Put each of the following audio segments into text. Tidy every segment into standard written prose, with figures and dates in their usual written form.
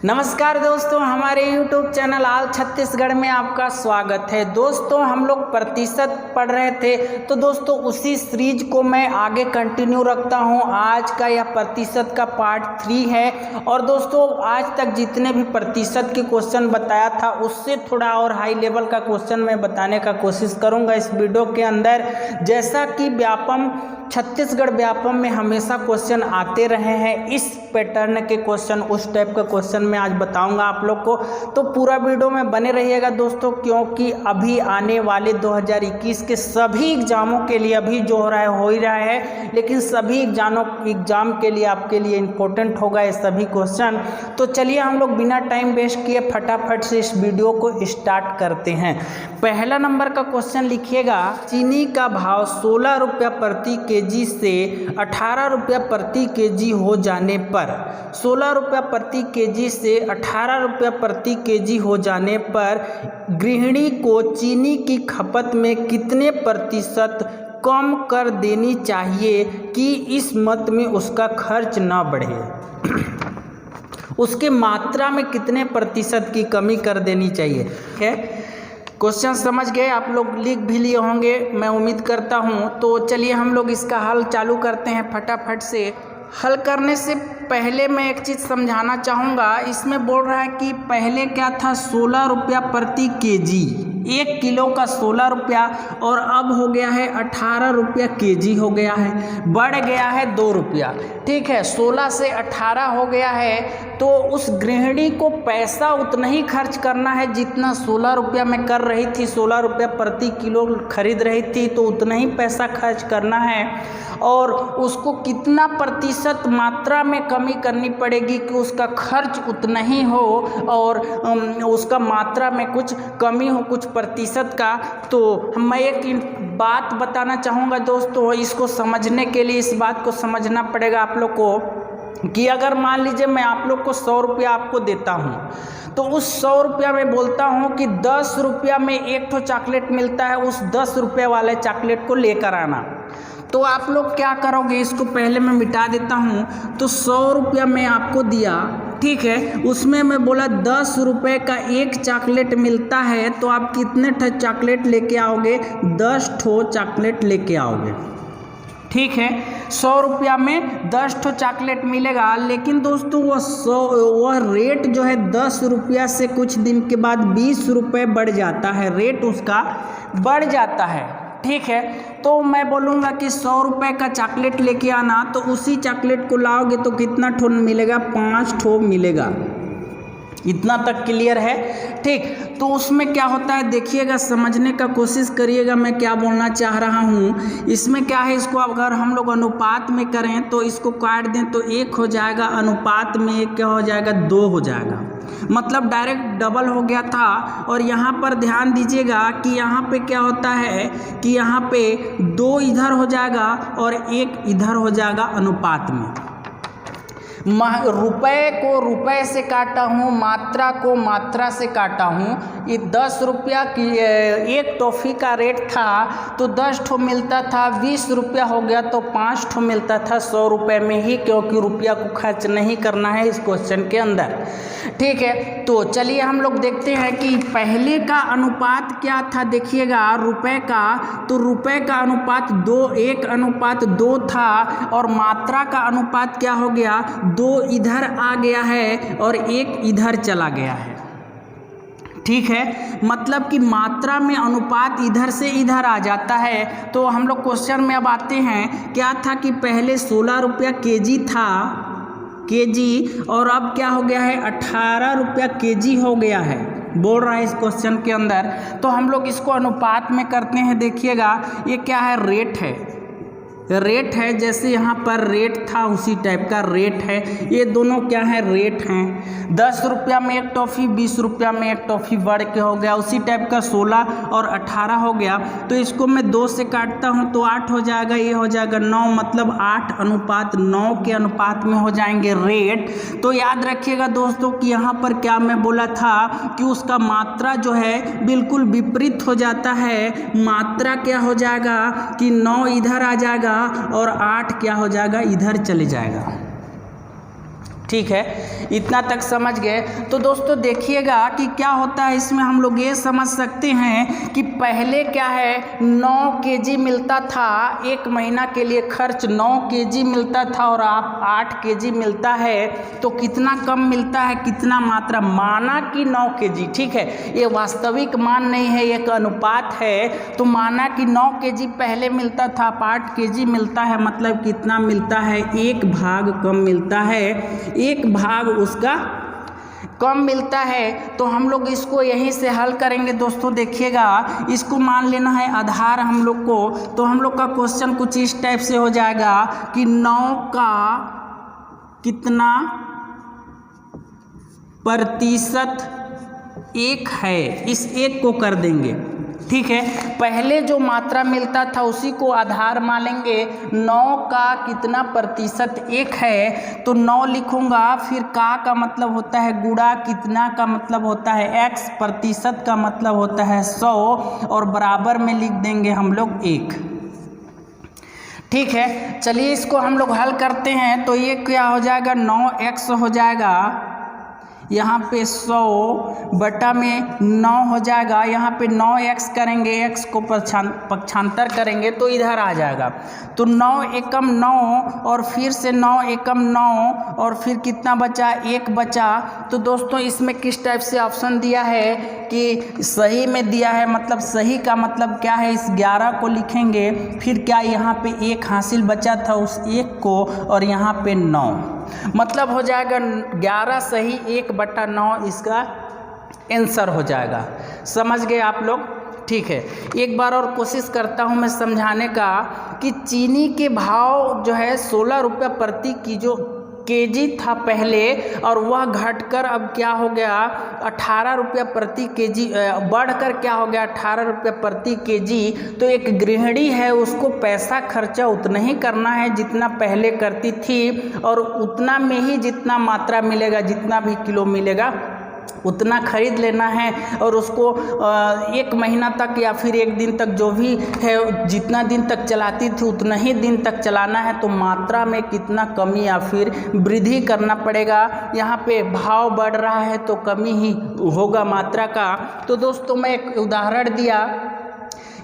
नमस्कार दोस्तों, हमारे YouTube चैनल ऑल छत्तीसगढ़ में आपका स्वागत है। दोस्तों हम लोग प्रतिशत पढ़ रहे थे, तो दोस्तों उसी सीरीज को मैं आगे कंटिन्यू रखता हूं। आज का यह प्रतिशत का पार्ट 3 है। और दोस्तों आज तक जितने भी प्रतिशत के क्वेश्चन बताया था उससे थोड़ा और हाई लेवल का क्वेश्चन मैं बताने का कोशिश करूँगा इस वीडियो के अंदर। जैसा कि व्यापम छत्तीसगढ़ व्यापम में हमेशा क्वेश्चन आते रहे हैं, इस पैटर्न के क्वेश्चन, उस टाइप का क्वेश्चन मैं आज बताऊंगा आप लोग को। तो पूरा वीडियो में बने रहिएगा दोस्तों, क्योंकि अभी आने वाले 2021 के सभी एग्जामों के लिए अभी जो हो रहा है हो ही रहा है, लेकिन सभी एग्जाम के लिए आपके लिए इम्पोर्टेंट होगा ये सभी क्वेश्चन। तो चलिए हम लोग बिना टाइम वेस्ट किए फटाफट से इस वीडियो को स्टार्ट करते हैं। पहला नंबर का क्वेश्चन लिखिएगा, चीनी का भाव 16 रुपया प्रति केजी से 18 रुपया प्रति केजी हो जाने पर 16 रुपया प्रति केजी से 18 रुपया प्रति केजी हो जाने पर गृहिणी को चीनी की खपत में कितने प्रतिशत कम कर देनी चाहिए कि इस मद में उसका खर्च ना बढ़े। उसके मात्रा में कितने प्रतिशत की कमी कर देनी चाहिए। है क्वेश्चन समझ गए आप लोग, लिख भी लिए होंगे मैं उम्मीद करता हूँ। तो चलिए हम लोग इसका हल चालू करते हैं फटाफट से। हल करने से पहले मैं एक चीज़ समझाना चाहूँगा। इसमें बोल रहा है कि पहले क्या था, 16 रुपया प्रति केजी, 1 किलो का 16 रुपया, और अब हो गया है 18 रुपया केजी हो गया है, बढ़ गया है 2 रुपया। ठीक है, 16 से 18 हो गया है, तो उस गृहिणी को पैसा उतना ही खर्च करना है जितना 16 रुपया में कर रही थी। 16 रुपया प्रति किलो खरीद रही थी, तो उतना ही पैसा खर्च करना है। और उसको कितना प्रतिशत मात्रा में कमी करनी पड़ेगी कि उसका खर्च उतना ही हो और उसका मात्रा में कुछ कमी हो, कुछ प्रतिशत का। तो मैं एक बात बताना चाहूँगा दोस्तों, इसको समझने के लिए इस बात को समझना पड़ेगा आप लोग को कि अगर मान लीजिए मैं आप लोग को 100 रुपया आपको देता हूँ, तो उस 100 रुपया में बोलता हूँ कि 10 रुपया में एक ठो चॉकलेट मिलता है, उस 10 रुपये वाले चॉकलेट को लेकर आना। तो आप लोग क्या करोगे, इसको पहले मैं मिटा देता हूँ। तो 100 रुपया मैं आपको दिया, ठीक है, उसमें मैं बोला 10 रुपये का एक चॉकलेट मिलता है, तो आप कितने ठो चॉकलेट लेके आओगे, 10 ठो चॉकलेट लेके आओगे। ठीक है, 100 रुपया में 10 ठो चॉकलेट मिलेगा। लेकिन दोस्तों वह रेट जो है 10 रुपया से कुछ दिन के बाद 20 रुपये बढ़ जाता है, रेट उसका बढ़ जाता है। ठीक है, तो मैं बोलूँगा कि 100 रुपये का चॉकलेट लेके आना, तो उसी चॉकलेट को लाओगे तो कितना ठो मिलेगा, 5 ठो मिलेगा। इतना तक क्लियर है। ठीक, तो उसमें क्या होता है देखिएगा, समझने का कोशिश करिएगा मैं क्या बोलना चाह रहा हूँ। इसमें क्या है, इसको अगर हम लोग अनुपात में करें तो इसको काट दें तो 1 हो जाएगा, अनुपात में 1 क्या हो जाएगा, 2 हो जाएगा। मतलब डायरेक्ट डबल हो गया था। और यहाँ पर ध्यान दीजिएगा कि यहाँ पे क्या होता है कि यहाँ पे 2 इधर हो जाएगा और 1 इधर हो जाएगा अनुपात में। रुपए को रुपए से काटा हूँ, मात्रा को मात्रा से काटा हूँ। ये 10 रुपया की एक टॉफ़ी का रेट था, तो 10 ठो मिलता था, 20 रुपया हो गया तो 5 ठो मिलता था 100 रुपये में ही, क्योंकि रुपया को खर्च नहीं करना है इस क्वेश्चन के अंदर। ठीक है, तो चलिए हम लोग देखते हैं कि पहले का अनुपात क्या था। देखिएगा रुपए का, तो रुपए का अनुपात 1:2 था, और मात्रा का अनुपात क्या हो गया, 2 इधर आ गया है और 1 इधर चला गया है। ठीक है, मतलब कि मात्रा में अनुपात इधर से इधर आ जाता है। तो हम लोग क्वेश्चन में अब आते हैं, क्या था कि पहले 16 रुपया केजी था, केजी, और अब क्या हो गया है, 18 रुपया केजी हो गया है, बोल रहा है इस क्वेश्चन के अंदर। तो हम लोग इसको अनुपात में करते हैं। देखिएगा ये क्या है, रेट है, रेट है, जैसे यहाँ पर रेट था उसी टाइप का रेट है। ये दोनों क्या है, रेट हैं। 10 रुपया में एक टॉफ़ी, 20 रुपया में एक टॉफ़ी बढ़ के हो गया, उसी टाइप का 16 और 18 हो गया। तो इसको मैं 2 से काटता हूँ तो 8 हो जाएगा, ये हो जाएगा 9, मतलब 8:9 के अनुपात में हो जाएंगे रेट। तो याद रखिएगा दोस्तों कि यहाँ पर क्या मैं बोला था कि उसका मात्रा जो है बिल्कुल विपरीत हो जाता है। मात्रा क्या हो जाएगा कि 9 इधर आ जाएगा और 8 क्या हो जाएगा, इधर चले जाएगा। ठीक है, इतना तक समझ गए। तो दोस्तों देखिएगा कि क्या होता है इसमें, हम लोग ये समझ सकते हैं कि पहले क्या है 9 kg मिलता था, एक महीना के लिए खर्च 9 kg मिलता था और आप 8 kg मिलता है, तो कितना कम मिलता है, कितना मात्रा, माना कि 9 kg, ठीक है, ये वास्तविक मान नहीं है, एक अनुपात है। तो माना कि 9 kg पहले मिलता था, 8 kg मिलता है, मतलब कितना मिलता है, 1 भाग कम मिलता है, 1 भाग उसका कम मिलता है। तो हम लोग इसको यहीं से हल करेंगे दोस्तों। देखिएगा, इसको मान लेना है आधार हम लोग को। तो हम लोग का क्वेश्चन कुछ इस टाइप से हो जाएगा कि 9 का कितना प्रतिशत 1 है, इस 1 को कर देंगे, ठीक है। पहले जो मात्रा मिलता था उसी को आधार मानेंगे। 9 का कितना प्रतिशत 1 है, तो 9 लिखूंगा, फिर का मतलब होता है गुणा, कितना का मतलब होता है x, प्रतिशत का मतलब होता है 100, और बराबर में लिख देंगे हम लोग 1, ठीक है। चलिए इसको हम लोग हल करते हैं। तो ये क्या हो जाएगा, 9x हो जाएगा, यहाँ पे 100 बटा में 9 हो जाएगा, यहाँ पे 9x करेंगे, x को पक्षांतर करेंगे तो इधर आ जाएगा। तो 9 एकम 9 और फिर से 9 एकम 9 और फिर कितना बचा, 1 बचा। तो दोस्तों इसमें किस टाइप से ऑप्शन दिया है कि सही में दिया है, मतलब सही का मतलब क्या है, इस 11 को लिखेंगे, फिर क्या यहाँ पे 1 हासिल बचा था उस 1 को, और यहाँ पे 9, मतलब हो जाएगा 11 सही 1/9 इसका आंसर हो जाएगा। समझ गए आप लोग, ठीक है। एक बार और कोशिश करता हूँ मैं समझाने का कि चीनी के भाव जो है 16 रुपये प्रति केजी था पहले, और वह घटकर अब क्या हो गया 18 रुपये प्रति केजी, बढ़कर क्या हो गया 18 रुपये प्रति केजी। तो एक गृहिणी है, उसको पैसा खर्चा उतना ही करना है जितना पहले करती थी, और उतना में ही जितना मात्रा मिलेगा, जितना भी किलो मिलेगा उतना खरीद लेना है, और उसको 1 महीना तक या फिर 1 दिन तक, जो भी है जितना दिन तक चलाती थी उतना ही दिन तक चलाना है। तो मात्रा में कितना कमी या फिर वृद्धि करना पड़ेगा। यहाँ पे भाव बढ़ रहा है तो कमी ही होगा मात्रा का। तो दोस्तों मैं एक उदाहरण दिया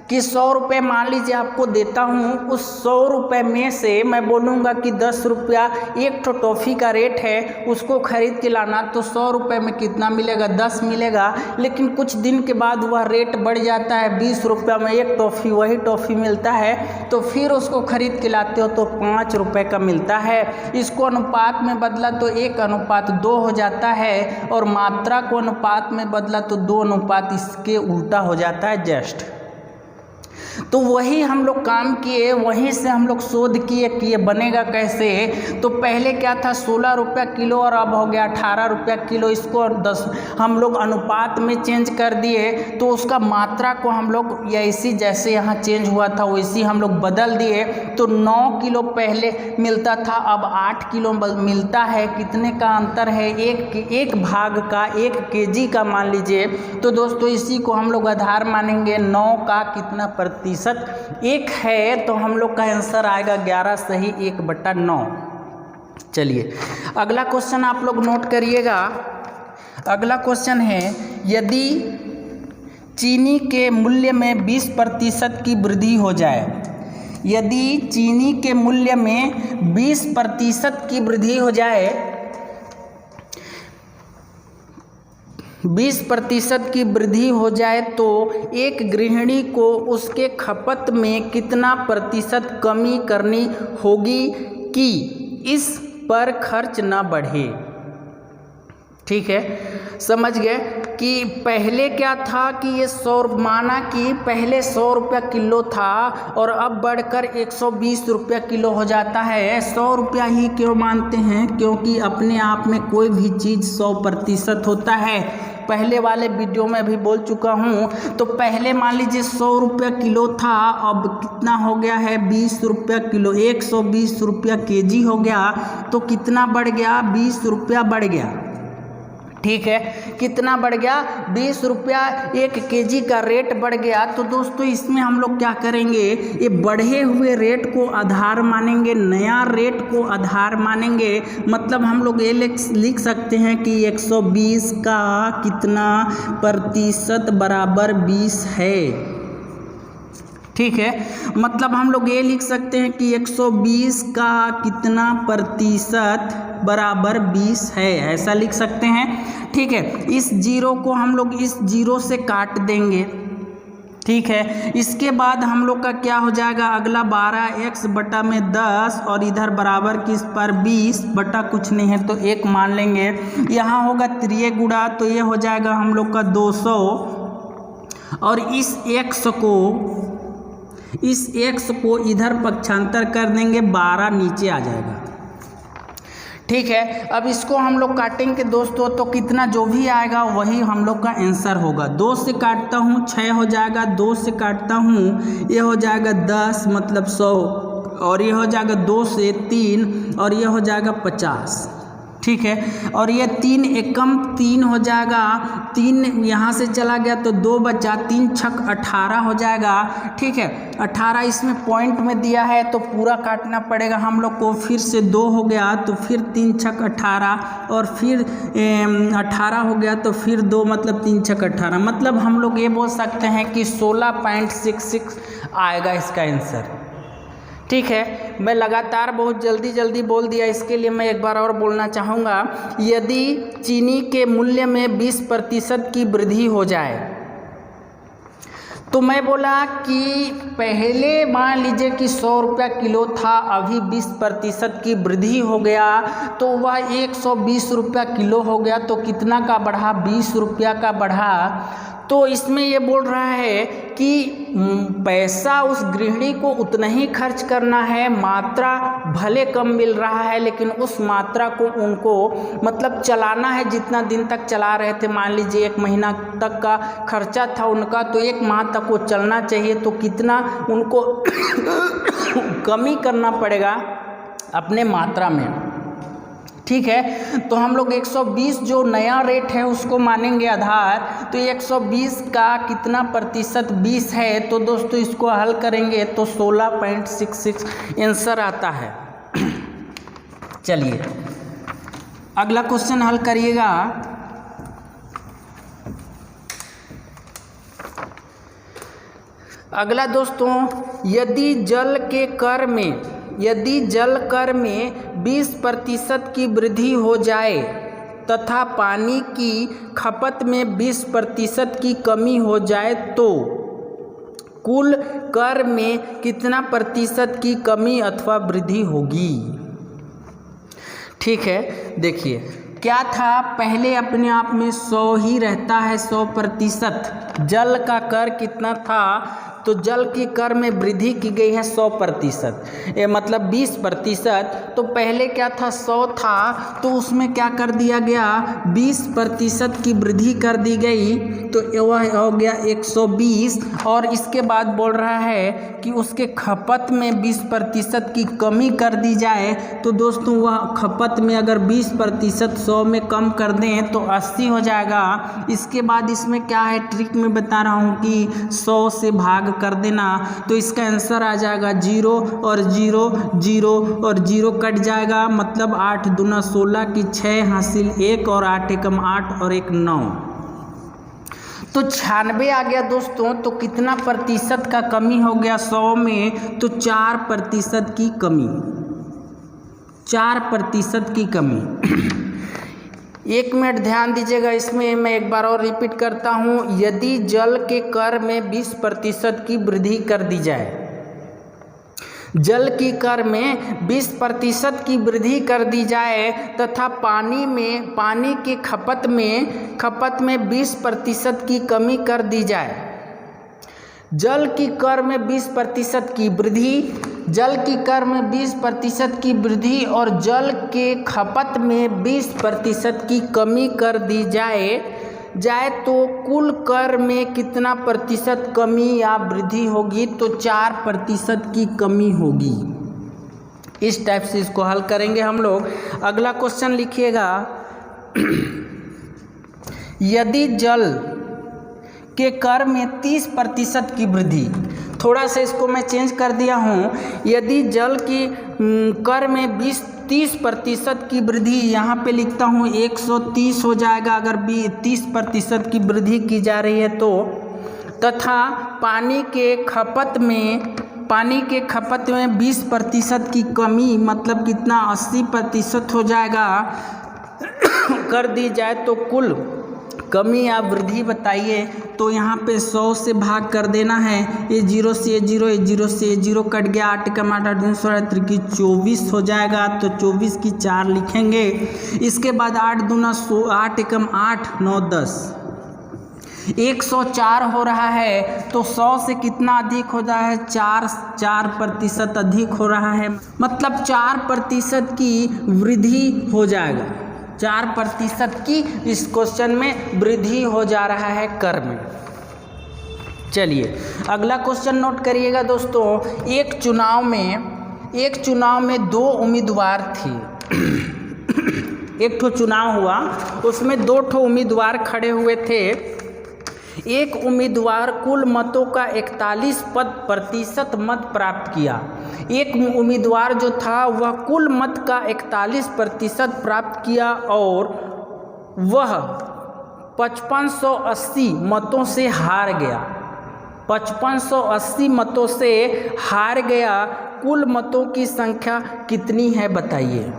कि 100 रुपये मान लीजिए आपको देता हूँ, उस 100 रुपये में से मैं बोलूँगा कि 10 रुपया एक ठो टॉफ़ी का रेट है, उसको खरीद के लाना, तो 100 रुपये में कितना मिलेगा, 10 मिलेगा। लेकिन कुछ दिन के बाद वह रेट बढ़ जाता है, 20 रुपये में एक टॉफ़ी, वही टॉफ़ी मिलता है, तो फिर उसको खरीद के लाते हो तो 5 रुपये का मिलता है। इसको अनुपात में बदला तो 1:2 हो जाता है, और मात्रा को अनुपात में बदला तो 2 इसके उल्टा हो जाता है जस्ट। तो वही हम लोग काम किए, वहीं से हम लोग शोध किए कि ये बनेगा कैसे। तो पहले क्या था 16 रुपया किलो, और अब हो गया 18 रुपया किलो। इसको 10 हम लोग अनुपात में चेंज कर दिए, तो उसका मात्रा को हम लोग ऐसी जैसे यहाँ चेंज हुआ था वैसी हम लोग बदल दिए। तो 9 किलो पहले मिलता था, अब 8 किलो मिलता है। कितने का अंतर है, एक भाग का 1 केजी का मान लीजिए। तो दोस्तों इसी को हम लोग आधार मानेंगे। 9 का कितना प्रतिशत 1 है, तो हम लोग का आंसर आएगा 11 सही 1/9। चलिए अगला क्वेश्चन आप लोग नोट करिएगा। अगला क्वेश्चन है, यदि चीनी के मूल्य में 20% की वृद्धि हो जाए, यदि चीनी के मूल्य में 20% की वृद्धि हो जाए, 20% की वृद्धि हो जाए, तो एक गृहिणी को उसके खपत में कितना प्रतिशत कमी करनी होगी कि इस पर खर्च न बढ़े। ठीक है, समझ गए कि पहले क्या था कि ये 100, माना कि पहले 100 रुपया किलो था और अब बढ़कर 120 रुपया किलो हो जाता है। 100 रुपया ही क्यों मानते हैं, क्योंकि अपने आप में कोई भी चीज़ 100% होता है। पहले वाले वीडियो में भी बोल चुका हूँ। तो पहले मान लीजिए 100 रुपया किलो था, अब कितना हो गया है 20 रुपया किलो, 120 रुपया केजी हो गया। तो कितना बढ़ गया, 20 रुपया बढ़ गया। ठीक है, कितना बढ़ गया, 20 रुपया 1 केजी का रेट बढ़ गया। तो दोस्तों इसमें हम लोग क्या करेंगे, ये बढ़े हुए रेट को आधार मानेंगे, नया रेट को आधार मानेंगे। मतलब हम लोग ये लिख सकते हैं कि 120 का कितना प्रतिशत बराबर 20 है। ठीक है, मतलब हम लोग ये लिख सकते हैं कि 120 का कितना प्रतिशत बराबर 20 है, ऐसा लिख सकते हैं। ठीक है, इस जीरो को हम लोग इस जीरो से काट देंगे। ठीक है, इसके बाद हम लोग का क्या हो जाएगा, अगला 12x बटा में 10 और इधर बराबर किस पर 20 बटा कुछ नहीं है तो 1 मान लेंगे। यहाँ होगा 3 गुणा तो ये हो जाएगा हम लोग का 200 और इस x को इधर पक्षांतर कर देंगे, 12 नीचे आ जाएगा। ठीक है, अब इसको हम लोग काटेंगे दोस्तों, तो कितना जो भी आएगा वही हम लोग का आंसर होगा। 2 से काटता हूँ 6 हो जाएगा, 2 से काटता हूँ ये हो जाएगा 10 मतलब 100 और ये हो जाएगा 2 से 3 और ये हो जाएगा 50। ठीक है, और ये 3 एकम 3 हो जाएगा, 3 यहाँ से चला गया तो 2 बचा, 3 छक 18 हो जाएगा। ठीक है, 18 इसमें पॉइंट में दिया है तो पूरा काटना पड़ेगा हम लोग को। फिर से 2 हो गया तो फिर 3 छक 18 और फिर 18 हो गया तो फिर 2 मतलब 3 छक 18, मतलब हम लोग ये बोल सकते हैं कि 16.66 आएगा इसका आंसर। ठीक है, मैं लगातार बहुत जल्दी बोल दिया, इसके लिए मैं एक बार और बोलना चाहूँगा। यदि चीनी के मूल्य में 20% की वृद्धि हो जाए, तो मैं बोला कि पहले मान लीजिए कि 100 रुपया किलो था, अभी 20% की वृद्धि हो गया तो वह 120 रुपया किलो हो गया। तो कितना का बढ़ा, 20 रुपया का बढ़ा। तो इसमें ये बोल रहा है कि पैसा उस गृहिणी को उतना ही खर्च करना है, मात्रा भले कम मिल रहा है लेकिन उस मात्रा को उनको मतलब चलाना है। जितना दिन तक चला रहे थे, मान लीजिए 1 महीना तक का खर्चा था उनका, तो 1 माह तक वो चलना चाहिए, तो कितना उनको कमी करना पड़ेगा अपने मात्रा में। ठीक है, तो हम लोग 120 जो नया रेट है उसको मानेंगे आधार। तो 120 का कितना प्रतिशत 20 है, तो दोस्तों इसको हल करेंगे तो 16.66 आंसर आता है। चलिए अगला क्वेश्चन हल करिएगा। अगला दोस्तों, यदि जल कर में 20% की वृद्धि हो जाए तथा पानी की खपत में 20% की कमी हो जाए तो कुल कर में कितना प्रतिशत की कमी अथवा वृद्धि होगी। ठीक है, देखिए क्या था, पहले अपने आप में 100 ही रहता है, 100%। जल का कर कितना था, तो जल की कर में वृद्धि की गई है 100%, मतलब 20%। तो पहले क्या था, 100 था तो उसमें क्या कर दिया गया, 20% की वृद्धि कर दी गई, तो वह हो गया 120। और इसके बाद बोल रहा है कि उसके खपत में 20% की कमी कर दी जाए। तो दोस्तों वह खपत में अगर 20% 100 में कम कर दें तो 80 हो जाएगा। इसके बाद इसमें क्या है, ट्रिक में बता रहा हूँ कि 100 से भाग कर देना, तो इसका आंसर आ जाएगा 0 और 0 0 और 0 कट जाएगा, मतलब 8 दूना 16 की 6 हासिल 1 और 8 एकम 8 और 1 9, तो 96 आ गया दोस्तों। तो कितना प्रतिशत का कमी हो गया 100 में, तो 4% की कमी, 4% की कमी। 1 मिनट ध्यान दीजिएगा, इसमें मैं एक बार और रिपीट करता हूँ। यदि जल के कर में 20% की वृद्धि कर दी जाए, जल की कर में 20% की वृद्धि कर दी जाए तथा पानी की खपत में 20% की कमी कर दी जाए। जल की कर में 20% की वृद्धि, जल की कर में 20% की वृद्धि और जल के खपत में 20% की कमी कर दी जाए तो कुल कर में कितना प्रतिशत कमी या वृद्धि होगी, तो 4% की कमी होगी। इस टाइप से इसको हल करेंगे हम लोग। अगला क्वेश्चन लिखिएगा। यदि जल के कर में 30% की वृद्धि, थोड़ा सा इसको मैं चेंज कर दिया हूँ, यदि जल की कर में 30% की वृद्धि, यहाँ पे लिखता हूँ 130 हो जाएगा अगर 30% की वृद्धि की जा रही है तो, तथा पानी के खपत में 20% की कमी, मतलब कितना 80% हो जाएगा कर दी जाए तो कुल कमी या वृद्धि बताइए। तो यहाँ पे 100 से भाग कर देना है, ये 0 से ये 0, ये 0 से ये 0 कट गया, 8 एकम 8 8 की 24 हो जाएगा, तो 24 की 4 लिखेंगे। इसके बाद 8 दूना 8 एकम 8 9 10, 104 हो रहा है, तो 100 से कितना अधिक हो रहा है, 4% अधिक हो रहा है, मतलब 4% की वृद्धि हो जाएगा, 4% की इस क्वेश्चन में वृद्धि हो जा रहा है कर में। चलिए अगला क्वेश्चन नोट करिएगा दोस्तों। एक चुनाव में 2 उम्मीदवार थे। एक ठो चुनाव हुआ, उसमें 2 ठो उम्मीदवार खड़े हुए थे। एक उम्मीदवार कुल मतों का 41% मत प्राप्त किया। एक उम्मीदवार जो था वह कुल मत का 41% प्राप्त किया और वह 5580 मतों से हार गया। 5580 मतों से हार गया। कुल मतों की संख्या कितनी है बताइए।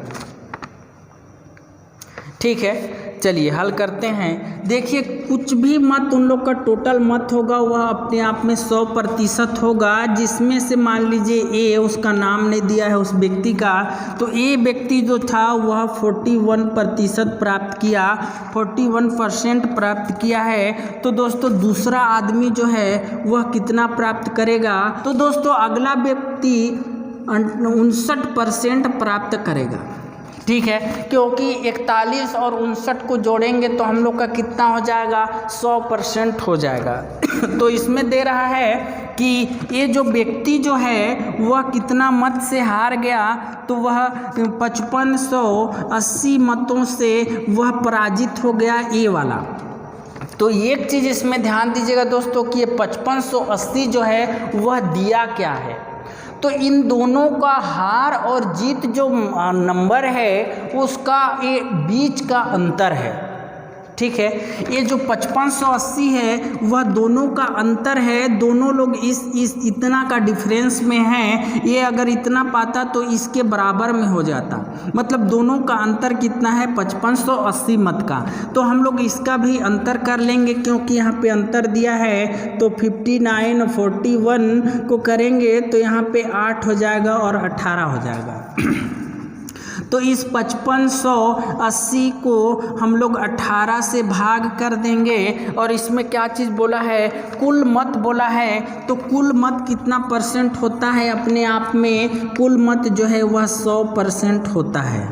ठीक है, चलिए हल करते हैं। देखिए कुछ भी मत उन लोग का टोटल मत होगा वह अपने आप में 100% होगा, जिसमें से मान लीजिए ए, उसका नाम नहीं दिया है उस व्यक्ति का, तो ए व्यक्ति जो था वह 41% प्राप्त किया, 41% प्राप्त किया है। तो दोस्तों दूसरा आदमी जो है वह कितना प्राप्त करेगा, तो दोस्तों अगला व्यक्ति 59% प्राप्त करेगा। ठीक है, क्योंकि 41 और 59 को जोड़ेंगे तो हम लोग का कितना हो जाएगा, 100% हो जाएगा। तो इसमें दे रहा है कि ये जो व्यक्ति जो है वह कितना मत से हार गया, तो वह 5580 मतों से वह पराजित हो गया, ए वाला। तो एक चीज़ इसमें ध्यान दीजिएगा दोस्तों कि ये 5580 जो है वह दिया क्या है। तो इन दोनों का हार और जीत जो नंबर है उसका ये बीच का अंतर है। ठीक है, ये जो 5580 है वह दोनों का अंतर है। दोनों लोग इस इतना का डिफरेंस में हैं। ये अगर इतना पाता तो इसके बराबर में हो जाता, मतलब दोनों का अंतर कितना है, 5580 मत का। तो हम लोग इसका भी अंतर कर लेंगे क्योंकि यहाँ पे अंतर दिया है। तो 59 41 को करेंगे तो यहाँ पे 8 हो जाएगा और 18 हो जाएगा। तो इस 5580 को हम लोग 18 से भाग कर देंगे और इसमें क्या चीज़ बोला है, कुल मत बोला है। तो कुल मत कितना परसेंट होता है, अपने आप में कुल मत जो है वह 100% होता है।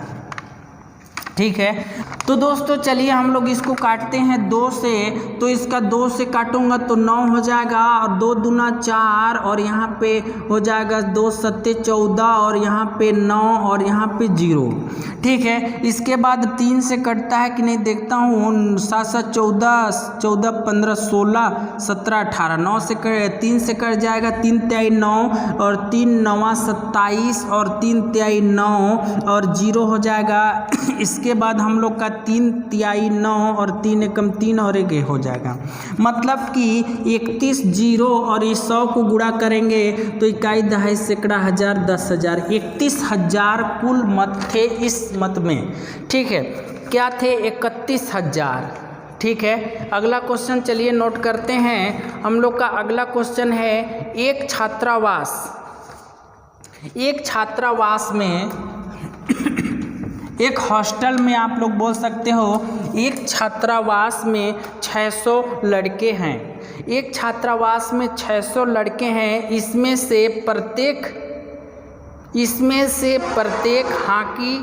ठीक है, तो दोस्तों चलिए हम लोग इसको काटते हैं 2 से। तो इसका 2 से काटूंगा तो 9 हो जाएगा और 2 दूना 4 और यहाँ पे हो जाएगा 2 सत्ते 14 और यहाँ पे 9 और यहाँ पे 0। ठीक है, इसके बाद 3 से कटता है कि नहीं देखता हूँ। 7 7 14 14 15 16 17 18, 9 से 3 से कट जाएगा, 3 तिहाई 9 और 3 9 27 और 3 तिहाई 9 और 0 हो जाएगा। इसके बाद हम लोग का 3 तिहाई 9 और 3 एकम 3 और 1 हो जाएगा, मतलब कि 31 0 और इस 100 को गुणा करेंगे तो इकाई दहाई सैकड़ा हजार 10,000, 31,000 कुल मत थे इस मत में। ठीक है, क्या थे, 31,000। ठीक है, अगला क्वेश्चन चलिए नोट करते हैं। हम लोग का अगला क्वेश्चन है एक छात्रावास में, एक हॉस्टल में आप लोग बोल सकते हो, एक छात्रावास में 600 लड़के हैं। एक छात्रावास में 600 लड़के हैं। इसमें से प्रत्येक हॉकी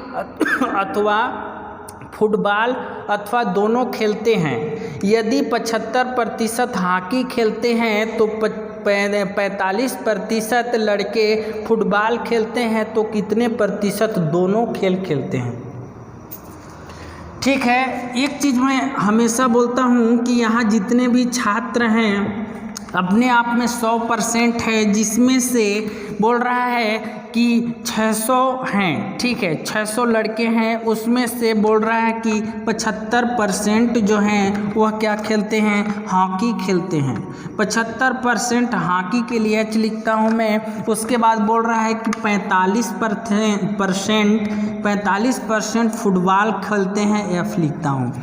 अथवा फुटबॉल अथवा दोनों खेलते हैं। यदि 75% हॉकी खेलते हैं तो 45% लड़के फुटबॉल खेलते हैं, तो कितने प्रतिशत दोनों खेल खेलते हैं। ठीक है, एक चीज़ मैं हमेशा बोलता हूँ कि यहाँ जितने भी छात्र हैं अपने आप में 100% है, जिसमें से बोल रहा है कि 600 हैं, ठीक है 600 लड़के हैं, उसमें से बोल रहा है कि 75% जो हैं वह क्या खेलते हैं, हॉकी खेलते हैं। 75% हॉकी के लिए एच लिखता हूँ मैं। उसके बाद बोल रहा है कि 45% फुटबॉल खेलते हैं, एफ लिखता हूँ।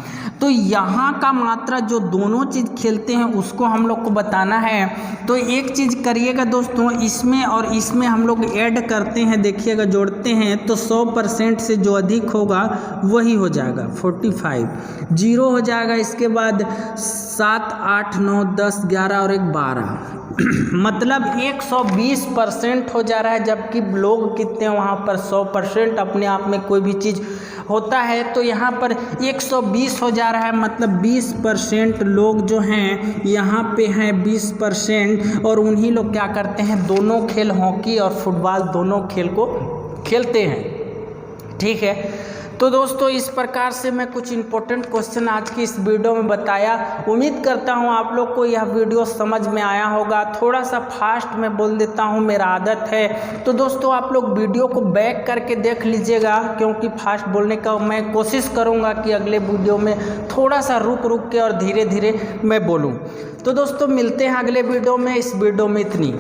तो यहाँ का मात्रा जो दोनों चीज़ खेलते हैं उसको हम लोग को बताना है। तो एक चीज़ करिएगा दोस्तों, इसमें और इसमें हम लोग ऐड करते हैं, देखिएगा जोड़ते हैं तो 100% से जो अधिक होगा वही हो जाएगा 45, 0 हो जाएगा। इसके बाद 7, 8, 9, 10, 11 और 1 12 मतलब 120% हो जा रहा है। जबकि लोग कितने वहाँ पर 100% अपने आप में कोई भी चीज़ होता है, तो यहाँ पर 120 हो जा रहा है। मतलब 20% लोग जो हैं यहाँ पे हैं 20%, और उन्हीं लोग क्या करते हैं, दोनों खेल हॉकी और फुटबॉल दोनों खेल को खेलते हैं। ठीक है, तो दोस्तों इस प्रकार से मैं कुछ इम्पोर्टेंट क्वेश्चन आज की इस वीडियो में बताया। उम्मीद करता हूँ आप लोग को यह वीडियो समझ में आया होगा। थोड़ा सा फास्ट में बोल देता हूँ, मेरा आदत है। तो दोस्तों आप लोग वीडियो को बैक करके देख लीजिएगा, क्योंकि फास्ट बोलने का मैं कोशिश करूँगा कि अगले वीडियो में थोड़ा सा रुक के और धीरे धीरे मैं बोलूँ। तो दोस्तों मिलते हैं अगले वीडियो में। इस वीडियो में इतनी।